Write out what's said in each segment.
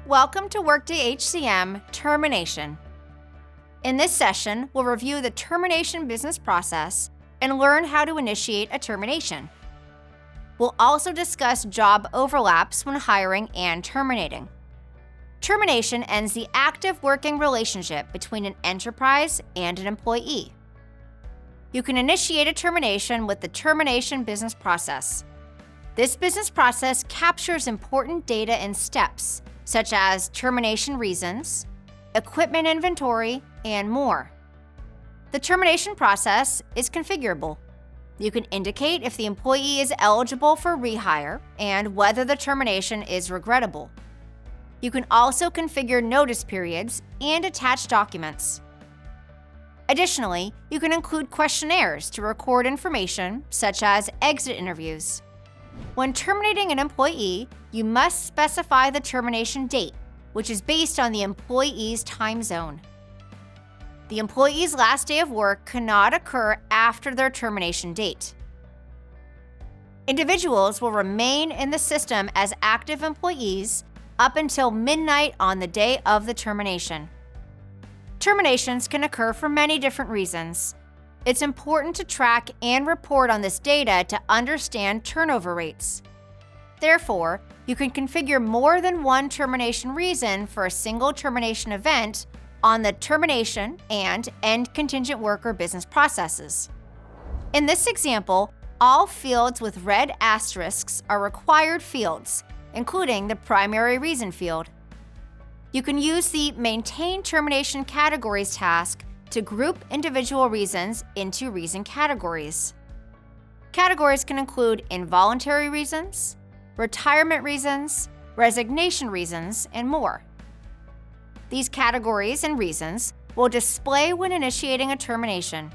Welcome to Workday HCM Termination. In this session, we'll review the termination business process and learn how to initiate a termination. We'll also discuss job overlaps when hiring and terminating. Termination ends the active working relationship between an enterprise and an employee. You can initiate a termination with the termination business process. This business process captures important data and steps, such as termination reasons, equipment inventory, and more. The termination process is configurable. You can indicate if the employee is eligible for rehire and whether the termination is regrettable. You can also configure notice periods and attach documents. Additionally, you can include questionnaires to record information, such as exit interviews. When terminating an employee, you must specify the termination date, which is based on the employee's time zone. The employee's last day of work cannot occur after their termination date. Individuals will remain in the system as active employees up until midnight on the day of the termination. Terminations can occur for many different reasons. It's important to track and report on this data to understand turnover rates. Therefore, you can configure more than one termination reason for a single termination event on the termination and end contingent worker business processes. In this example, all fields with red asterisks are required fields, including the primary reason field. You can use the Maintain Termination Categories task to group individual reasons into reason categories. Categories can include involuntary reasons, retirement reasons, resignation reasons, and more. These categories and reasons will display when initiating a termination.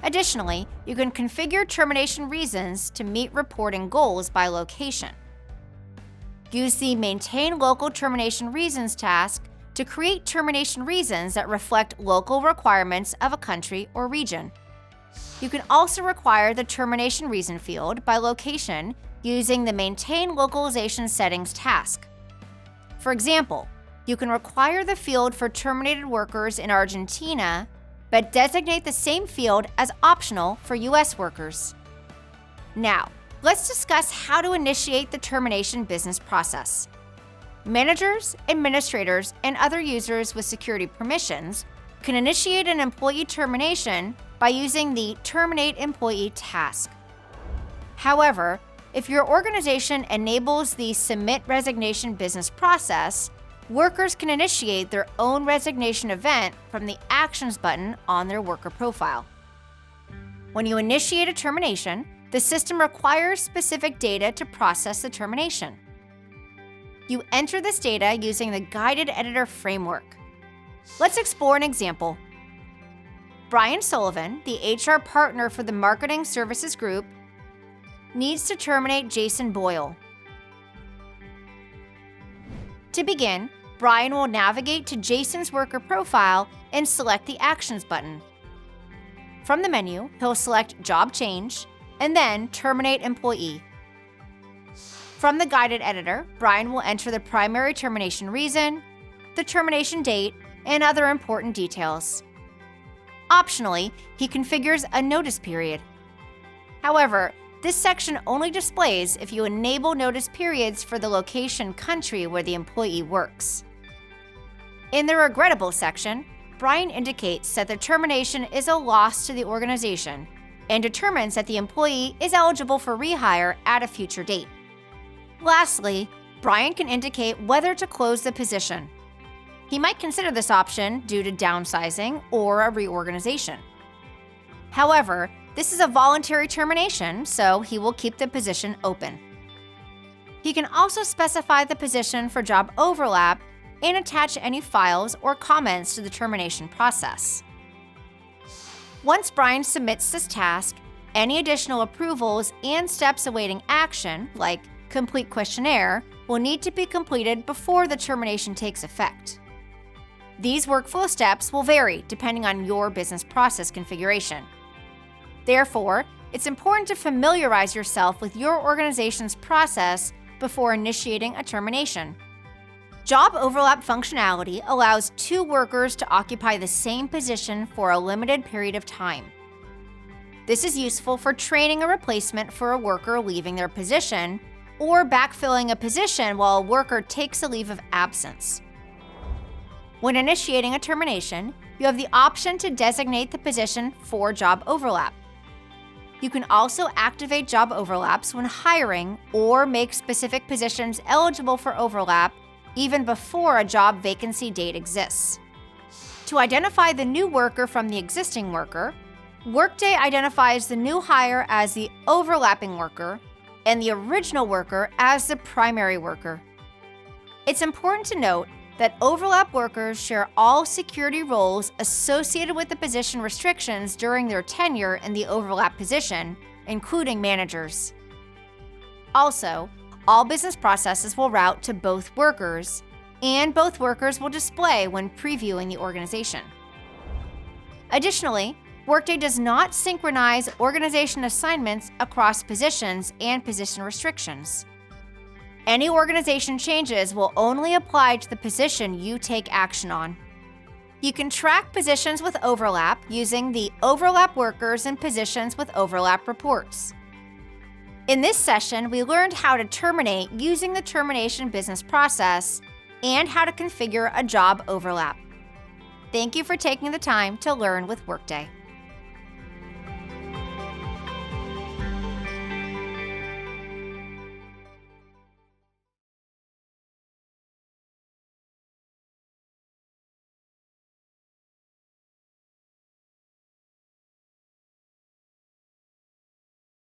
Additionally, you can configure termination reasons to meet reporting goals by location. Use the Maintain Local Termination Reasons task to create termination reasons that reflect local requirements of a country or region. You can also require the termination reason field by location using the Maintain Localization Settings task. For example, you can require the field for terminated workers in Argentina, but designate the same field as optional for US workers. Now, let's discuss how to initiate the termination business process. Managers, administrators, and other users with security permissions can initiate an employee termination by using the Terminate Employee task. However, if your organization enables the Submit Resignation business process, workers can initiate their own resignation event from the Actions button on their worker profile. When you initiate a termination, the system requires specific data to process the termination. You enter this data using the Guided Editor framework. Let's explore an example. Brian Sullivan, the HR partner for the Marketing Services Group, needs to terminate Jason Boyle. To begin, Brian will navigate to Jason's worker profile and select the Actions button. From the menu, he'll select Job Change and then Terminate Employee. From the Guided Editor, Brian will enter the primary termination reason, the termination date, and other important details. Optionally, he configures a notice period. However, this section only displays if you enable notice periods for the location country where the employee works. In the Regrettable section, Brian indicates that the termination is a loss to the organization and determines that the employee is eligible for rehire at a future date. Lastly, Brian can indicate whether to close the position. He might consider this option due to downsizing or a reorganization. However, this is a voluntary termination, so he will keep the position open. He can also specify the position for job overlap and attach any files or comments to the termination process. Once Brian submits this task, any additional approvals and steps awaiting action, like complete questionnaire, will need to be completed before the termination takes effect. These workflow steps will vary depending on your business process configuration. Therefore, it's important to familiarize yourself with your organization's process before initiating a termination. Job overlap functionality allows two workers to occupy the same position for a limited period of time. This is useful for training a replacement for a worker leaving their position or backfilling a position while a worker takes a leave of absence. When initiating a termination, you have the option to designate the position for job overlap. You can also activate job overlaps when hiring or make specific positions eligible for overlap even before a job vacancy date exists. To identify the new worker from the existing worker, Workday identifies the new hire as the overlapping worker and the original worker as the primary worker. It's important to note that overlap workers share all security roles associated with the position restrictions during their tenure in the overlap position, including managers. Also, all business processes will route to both workers, and both workers will display when previewing the organization. Additionally, Workday does not synchronize organization assignments across positions and position restrictions. Any organization changes will only apply to the position you take action on. You can track positions with overlap using the Overlap Workers and Positions with Overlap reports. In this session, we learned how to terminate using the termination business process and how to configure a job overlap. Thank you for taking the time to learn with Workday.